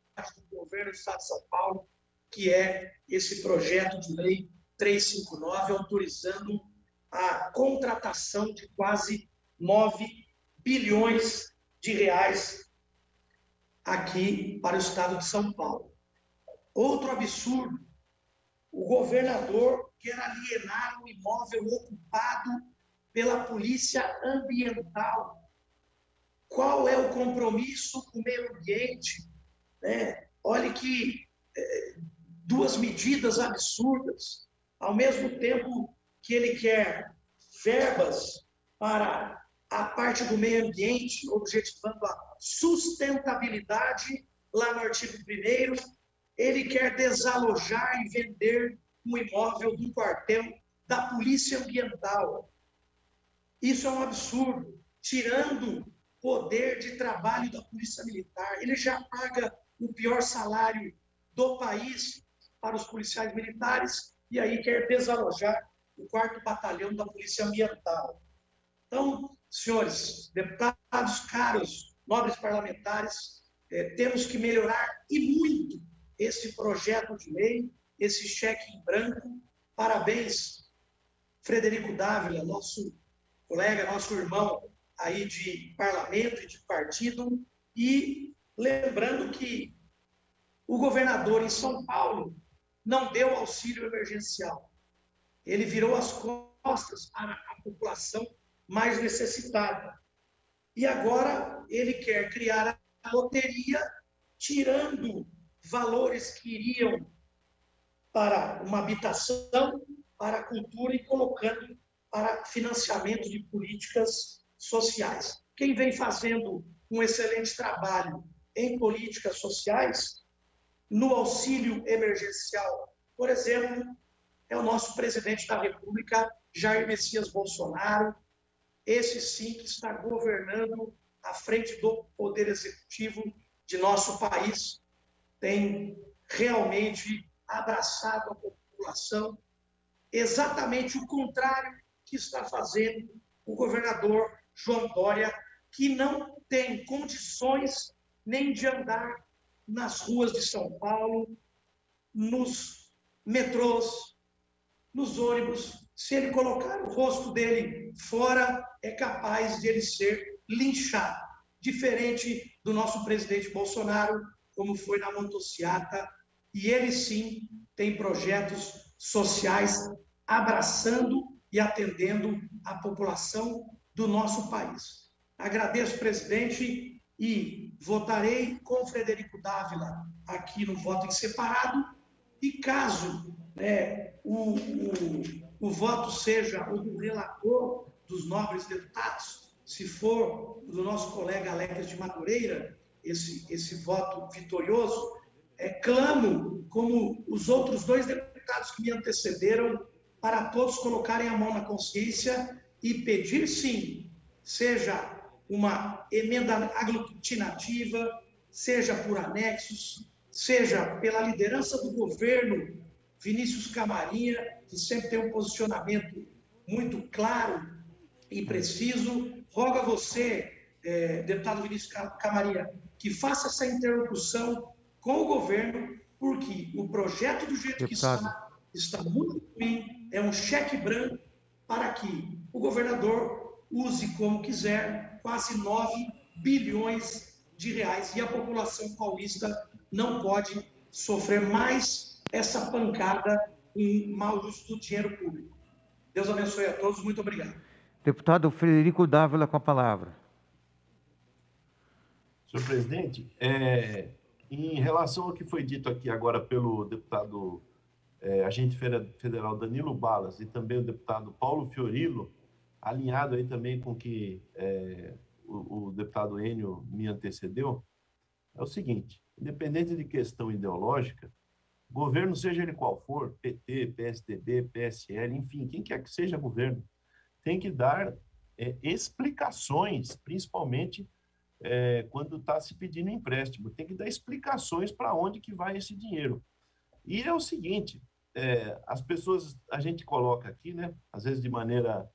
do governo do Estado de São Paulo, que é esse projeto de lei 359, autorizando a contratação de quase 9 bilhões de reais aqui para o Estado de São Paulo. Outro absurdo, o governador quer alienar um imóvel ocupado pela Polícia Ambiental. Qual é o compromisso com o meio ambiente? Olhe que duas medidas absurdas, ao mesmo tempo que ele quer verbas para a parte do meio ambiente, objetivando a sustentabilidade, lá no artigo 1º, ele quer desalojar e vender um imóvel do quartel da Polícia Ambiental. Isso é um absurdo, tirando poder de trabalho da Polícia Militar. Ele já paga o pior salário do país para os policiais militares e aí quer desalojar o 4º Batalhão da Polícia Ambiental. Então, senhores deputados, caros, nobres parlamentares, temos que melhorar e muito esse projeto de lei, esse cheque em branco. Parabéns, Frederico Dávila, nosso colega, nosso irmão aí de parlamento e de partido. E lembrando que o governador em São Paulo não deu auxílio emergencial. Ele virou as costas para a população mais necessitada. E agora ele quer criar a loteria, tirando valores que iriam para uma habitação, para a cultura e colocando para financiamento de políticas sociais. Quem vem fazendo um excelente trabalho em políticas sociais, no auxílio emergencial, por exemplo, é o nosso presidente da República, Jair Messias Bolsonaro, esse sim que está governando à frente do Poder Executivo de nosso país, tem realmente abraçado a população, exatamente o contrário que está fazendo o governador João Dória, que não tem condições nem de andar nas ruas de São Paulo, nos metrôs, nos ônibus. Se ele colocar o rosto dele fora, é capaz de ele ser linchado. Diferente do nosso presidente Bolsonaro, como foi na motociata, e ele sim tem projetos sociais abraçando e atendendo a população do nosso país. Agradeço, presidente, e votarei com Frederico Dávila aqui no voto em separado, e caso o voto seja o do relator dos nobres deputados, se for do nosso colega Alex de Madureira, esse voto vitorioso, clamo, como os outros 2 deputados que me antecederam, para todos colocarem a mão na consciência e pedir, sim, seja uma emenda aglutinativa, seja por anexos, seja pela liderança do governo, Vinícius Camarinha, que sempre tem um posicionamento muito claro e preciso. Rogo a você, deputado Vinícius Camarinha, que faça essa interlocução com o governo, porque o projeto do jeito que está muito ruim, é um cheque branco para que o governador use como quiser quase 9 bilhões de reais, e a população paulista não pode sofrer mais essa pancada em mau uso do dinheiro público. Deus abençoe a todos, muito obrigado. Deputado Frederico Dávila, com a palavra. Senhor presidente, em relação ao que foi dito aqui agora pelo deputado agente federal Danilo Balas e também o deputado Paulo Fiorilo, alinhado aí também com o que o deputado Enio me antecedeu, é o seguinte: independente de questão ideológica, governo, seja ele qual for, PT, PSDB, PSL, enfim, quem quer que seja governo, tem que dar explicações, principalmente quando está se pedindo empréstimo, tem que dar explicações para onde que vai esse dinheiro. E é o seguinte, as pessoas, a gente coloca aqui, né, às vezes de maneira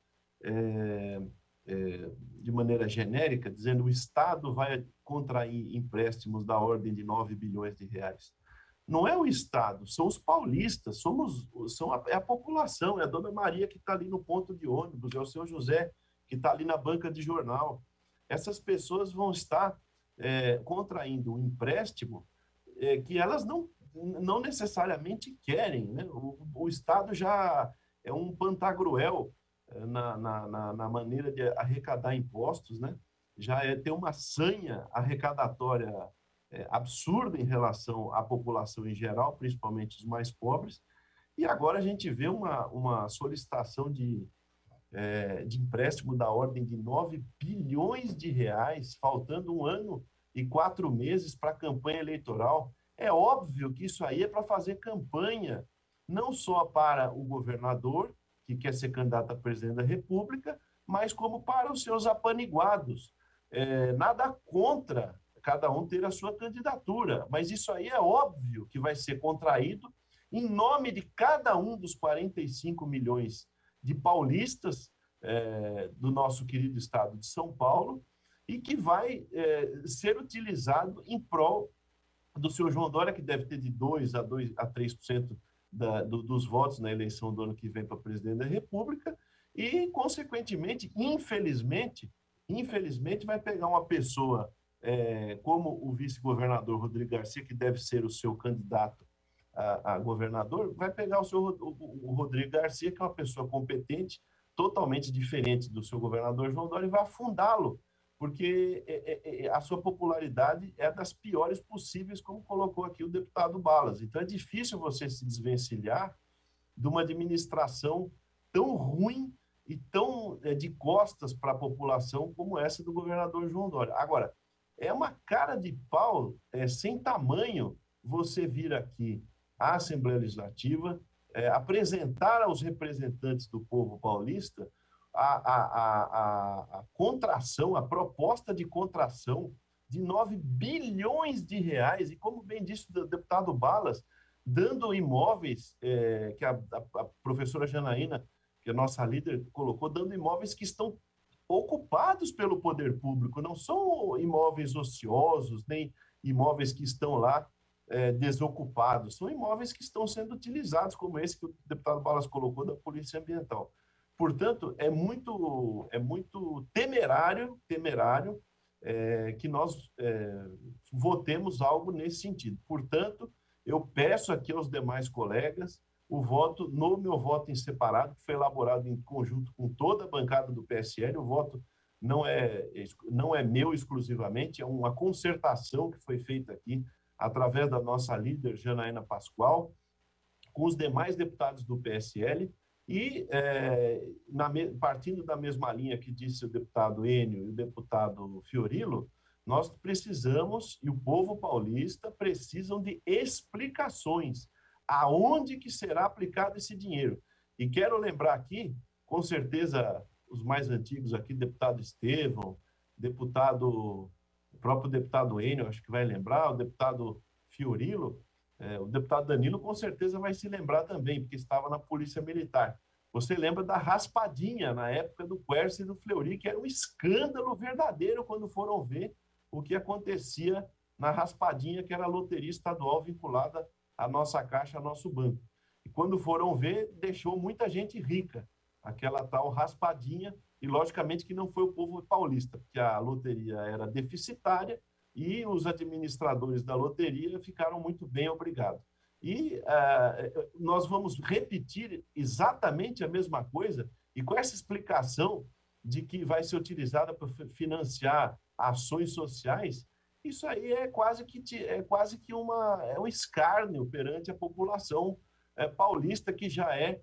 genérica, dizendo que o Estado vai contrair empréstimos da ordem de 9 bilhões de reais. Não é o Estado, são os paulistas, é a população, é a Dona Maria que está ali no ponto de ônibus, é o seu José que está ali na banca de jornal. Essas pessoas vão estar contraindo um empréstimo que elas não necessariamente querem, né? O Estado já é um pantagruel na maneira de arrecadar impostos, né? Já tem uma sanha arrecadatória absurda em relação à população em geral, principalmente os mais pobres, e agora a gente vê uma solicitação de empréstimo da ordem de 9 bilhões de reais, faltando 1 ano e 4 meses para a campanha eleitoral. É óbvio que isso aí é para fazer campanha, não só para o governador, que quer ser candidato a presidente da República, mas como para os seus apaniguados. Nada contra cada um ter a sua candidatura, mas isso aí é óbvio que vai ser contraído em nome de cada um dos 45 milhões de paulistas do nosso querido estado de São Paulo, e que vai ser utilizado em prol do senhor João Dória, que deve ter de 2% a 3% dos votos na eleição do ano que vem para presidente da República, e, consequentemente, infelizmente, vai pegar uma pessoa como o vice-governador Rodrigo Garcia, que deve ser o seu candidato a governador, vai pegar o Rodrigo Garcia, que é uma pessoa competente, totalmente diferente do seu governador João Dória, e vai afundá-lo, porque a sua popularidade é das piores possíveis, como colocou aqui o deputado Balas. Então, é difícil você se desvencilhar de uma administração tão ruim e tão de costas para a população como essa do governador João Dória. Agora, é uma cara de pau sem tamanho você vir aqui à Assembleia Legislativa, apresentar aos representantes do povo paulista a contração, a proposta de contração de 9 bilhões de reais, e como bem disse o deputado Balas, dando imóveis, que a professora Janaína, que é a nossa líder, colocou, dando imóveis que estão ocupados pelo poder público, não são imóveis ociosos, nem imóveis que estão lá desocupados, são imóveis que estão sendo utilizados, como esse que o deputado Balas colocou, da Polícia Ambiental. Portanto, é muito temerário que nós votemos algo nesse sentido. Portanto, eu peço aqui aos demais colegas o voto no meu voto em separado, que foi elaborado em conjunto com toda a bancada do PSL. O voto não é meu exclusivamente, é uma concertação que foi feita aqui através da nossa líder, Janaína Pascoal, com os demais deputados do PSL, e partindo da mesma linha que disse o deputado Enio e o deputado Fiorilo, nós precisamos, e o povo paulista precisam de explicações aonde que será aplicado esse dinheiro. E quero lembrar aqui, com certeza, os mais antigos aqui, deputado Estevão, o próprio deputado Enio, acho que vai lembrar, o deputado Fiorilo, o deputado Danilo com certeza vai se lembrar também, porque estava na Polícia Militar. Você lembra da raspadinha na época do Quercia e do Fleury, que era um escândalo verdadeiro quando foram ver o que acontecia na raspadinha, que era a loteria estadual vinculada à nossa caixa, ao nosso banco. E quando foram ver, deixou muita gente rica, aquela tal raspadinha, e logicamente que não foi o povo paulista, porque a loteria era deficitária e os administradores da loteria ficaram muito bem, obrigado. E nós vamos repetir exatamente a mesma coisa, e com essa explicação de que vai ser utilizada para financiar ações sociais, isso aí é quase que um escárnio perante a população paulista, que já é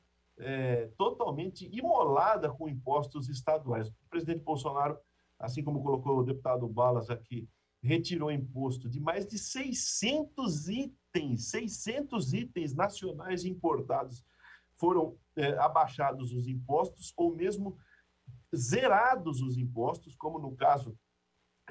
totalmente imolada com impostos estaduais. O presidente Bolsonaro, assim como colocou o deputado Balas aqui, retirou imposto de mais de 600 itens nacionais importados, foram abaixados os impostos ou mesmo zerados os impostos, como no caso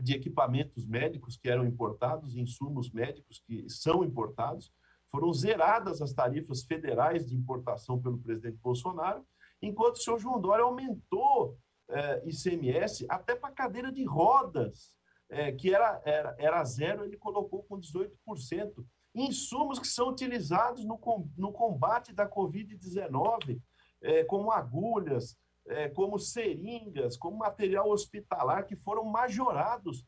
de equipamentos médicos que eram importados, insumos médicos que são importados, foram zeradas as tarifas federais de importação pelo presidente Bolsonaro, enquanto o senhor João Dória aumentou ICMS até para cadeira de rodas, que era zero, ele colocou com 18%. Insumos que são utilizados no combate da Covid-19, como agulhas, como seringas, como material hospitalar, que foram majorados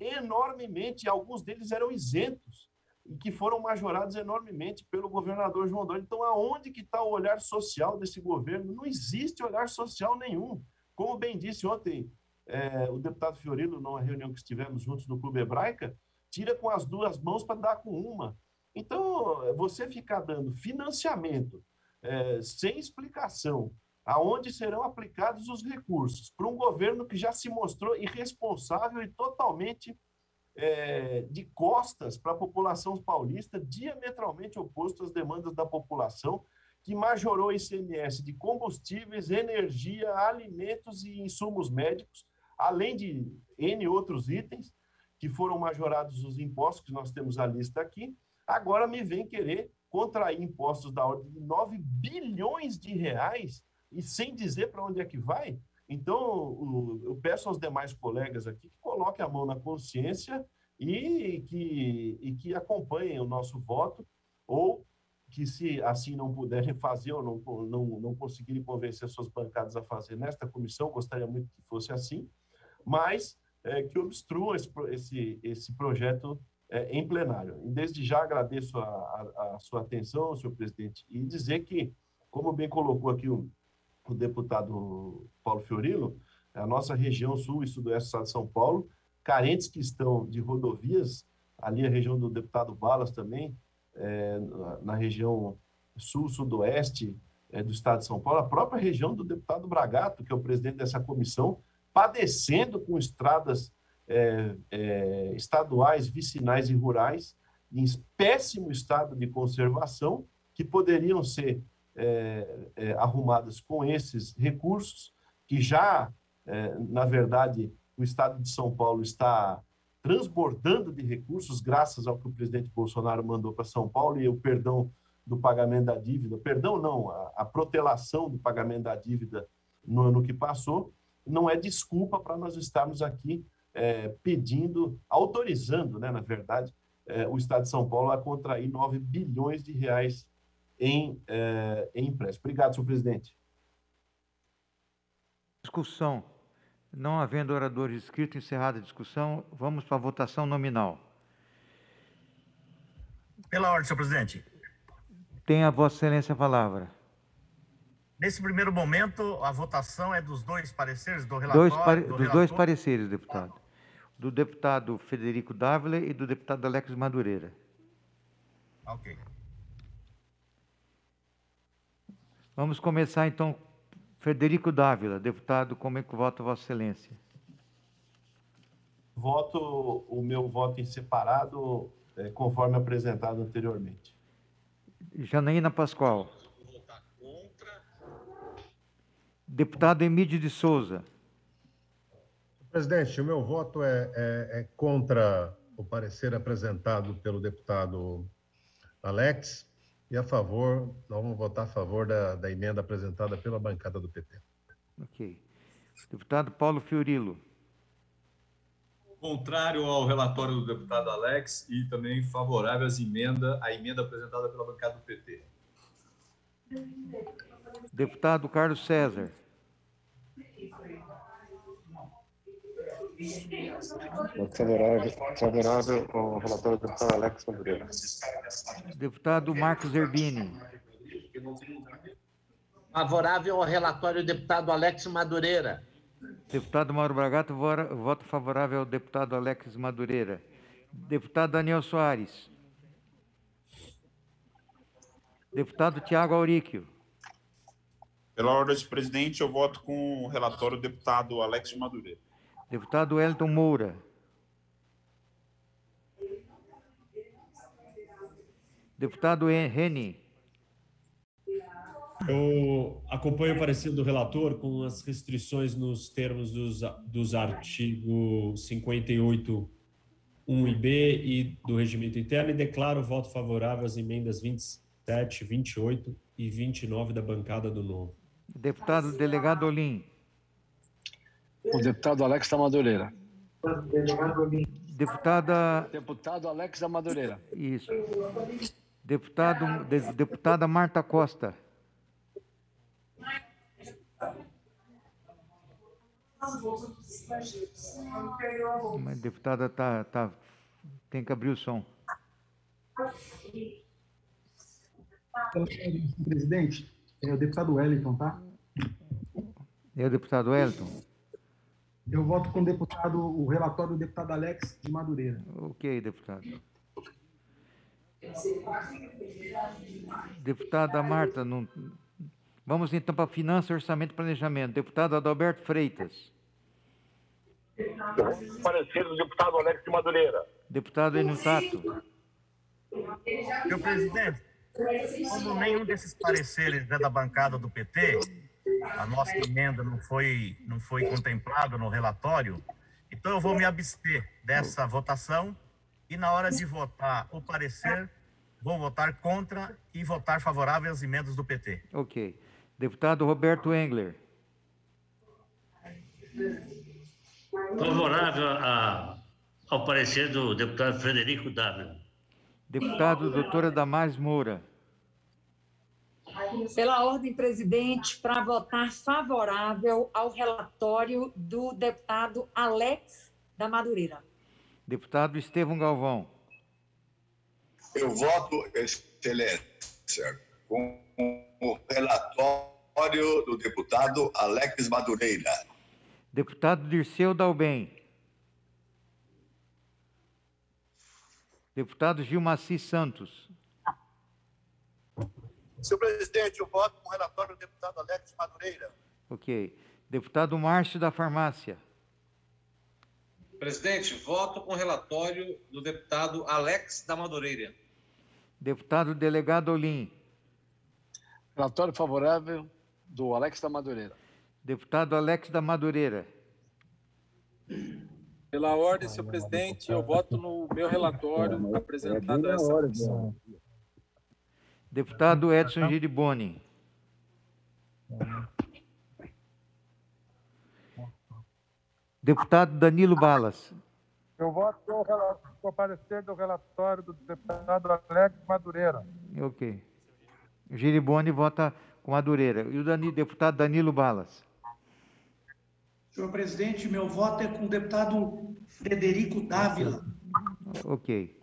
enormemente, alguns deles eram isentos, e que foram majorados enormemente pelo governador João Dória. Então, aonde que está o olhar social desse governo? Não existe olhar social nenhum. Como bem disse ontem o deputado Fiorilo, numa reunião que estivemos juntos no Clube Hebraica, tira com as duas mãos para dar com uma. Então, você ficar dando financiamento sem explicação, aonde serão aplicados os recursos, para um governo que já se mostrou irresponsável e totalmente de costas para a população paulista, diametralmente oposto às demandas da população, que majorou o ICMS de combustíveis, energia, alimentos e insumos médicos, além de N outros itens, que foram majorados os impostos, que nós temos a lista aqui. Agora me vem querer contrair impostos da ordem de 9 bilhões de reais e sem dizer para onde é que vai. Então, eu peço aos demais colegas aqui que coloquem a mão na consciência e que acompanhem o nosso voto, ou que, se assim não puderem fazer ou não conseguirem convencer suas bancadas a fazer nesta comissão, gostaria muito que fosse assim, mas que obstruam esse projeto em plenário. E desde já agradeço a sua atenção, senhor presidente, e dizer que, como bem colocou aqui o deputado Paulo Fiorilo, a nossa região sul e sudoeste do estado de São Paulo, carentes que estão de rodovias, ali a região do deputado Balas também, na região sul, sudoeste do estado de São Paulo, a própria região do deputado Bragato, que é o presidente dessa comissão, padecendo com estradas estaduais, vicinais e rurais, em péssimo estado de conservação, que poderiam ser arrumadas com esses recursos, que já, na verdade, o Estado de São Paulo está transbordando de recursos, graças ao que o presidente Bolsonaro mandou para São Paulo e o perdão do pagamento da dívida, perdão não, a protelação do pagamento da dívida no ano que passou, não é desculpa para nós estarmos aqui pedindo, autorizando, né, na verdade, o Estado de São Paulo a contrair 9 bilhões de reais em empréstimo. Obrigado, senhor presidente. Discussão. Não havendo oradores inscritos, encerrada a discussão, vamos para a votação nominal. Pela ordem, senhor presidente. Tem a Vossa Excelência a palavra. Nesse primeiro momento, a votação é dos dois pareceres do relatório. Dos dois pareceres, deputado. Do deputado Frederico Dávila e do deputado Alex Madureira. Ok. Vamos começar, então. Frederico Dávila, deputado, como é que vota Vossa Excelência? Voto o meu voto em separado, conforme apresentado anteriormente. Janaína Pascoal. Deputado Emídio de Souza. Presidente, o meu voto é contra o parecer apresentado pelo deputado Alex e a favor, nós vamos votar a favor da emenda apresentada pela bancada do PT. Ok. Deputado Paulo Fiorilo. Contrário ao relatório do deputado Alex e também favorável à emenda apresentada pela bancada do PT. Deputado Carlos César. Favorável ao relatório do deputado Alex Madureira. Deputado Marcos Zerbini. Favorável ao relatório do deputado Alex Madureira. Deputado Mauro Bragato, voto favorável ao deputado Alex Madureira. Deputado Daniel Soares. Deputado Tiago Auríquio. Pela ordem do presidente, eu voto com o relatório do deputado Alex Madureira. Deputado Wellington Moura. Deputado Reni. Eu acompanho o parecer do relator com as restrições nos termos dos artigos 58, 1 e B e do regimento interno e declaro voto favorável às emendas 27, 28 e 29 da bancada do Novo. Deputado Delegado Olim. O deputado Alex da Madureira. Deputado Alex da Madureira. Isso. Deputada Marta Costa. Mas a deputada tem que abrir o som. Presidente, é o deputado Wellington, tá? É o deputado Wellington? Eu voto com o relatório do deputado Alex de Madureira. Ok, deputado. Deputada Marta, não... Vamos então para Finanças, Orçamento e Planejamento. Deputado Adalberto Freitas. Parecer do deputado Alex de Madureira. Deputado Enutato. Senhor presidente, como nenhum desses pareceres é da bancada do PT, a nossa emenda não foi contemplada no relatório, então eu vou me abster dessa votação e na hora de votar o parecer, vou votar contra e votar favorável às emendas do PT. Ok. Deputado Roberto Engler. Favorável ao parecer do deputado Frederico Dávila. Deputado doutora Damares Moura. Pela ordem, presidente, para votar favorável ao relatório do deputado Alex da Madureira. Deputado Estevão Galvão. Eu voto, excelência, com o relatório do deputado Alex Madureira. Deputado Dirceu Dalben. Deputado Gilmaci Santos. Senhor presidente, eu voto com o relatório do deputado Alex Madureira. Ok. Deputado Márcio da Farmácia. Presidente, voto com o relatório do deputado Alex da Madureira. Deputado Delegado Olim. Relatório favorável do Alex da Madureira. Deputado Alex da Madureira. Pela ordem, senhor presidente, eu voto no meu relatório apresentado a essa comissão. Deputado Edson Giriboni. Deputado Danilo Balas. Eu voto com o parecer do relatório do deputado Alex Madureira. Ok. O Giriboni vota com Madureira. E o deputado Danilo Balas. Senhor presidente, meu voto é com o deputado Frederico Dávila. Ok.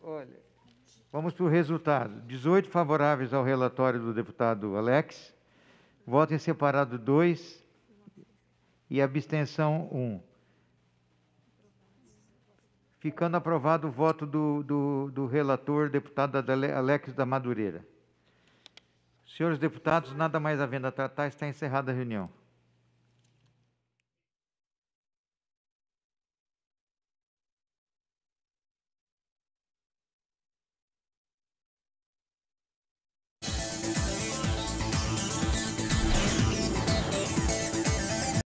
Olha, vamos para o resultado. 18 favoráveis ao relatório do deputado Alex, voto em separado 2 e abstenção 1. Ficando aprovado o voto do relator, deputado Alex da Madureira. Senhores deputados, nada mais havendo a tratar, está encerrada a reunião.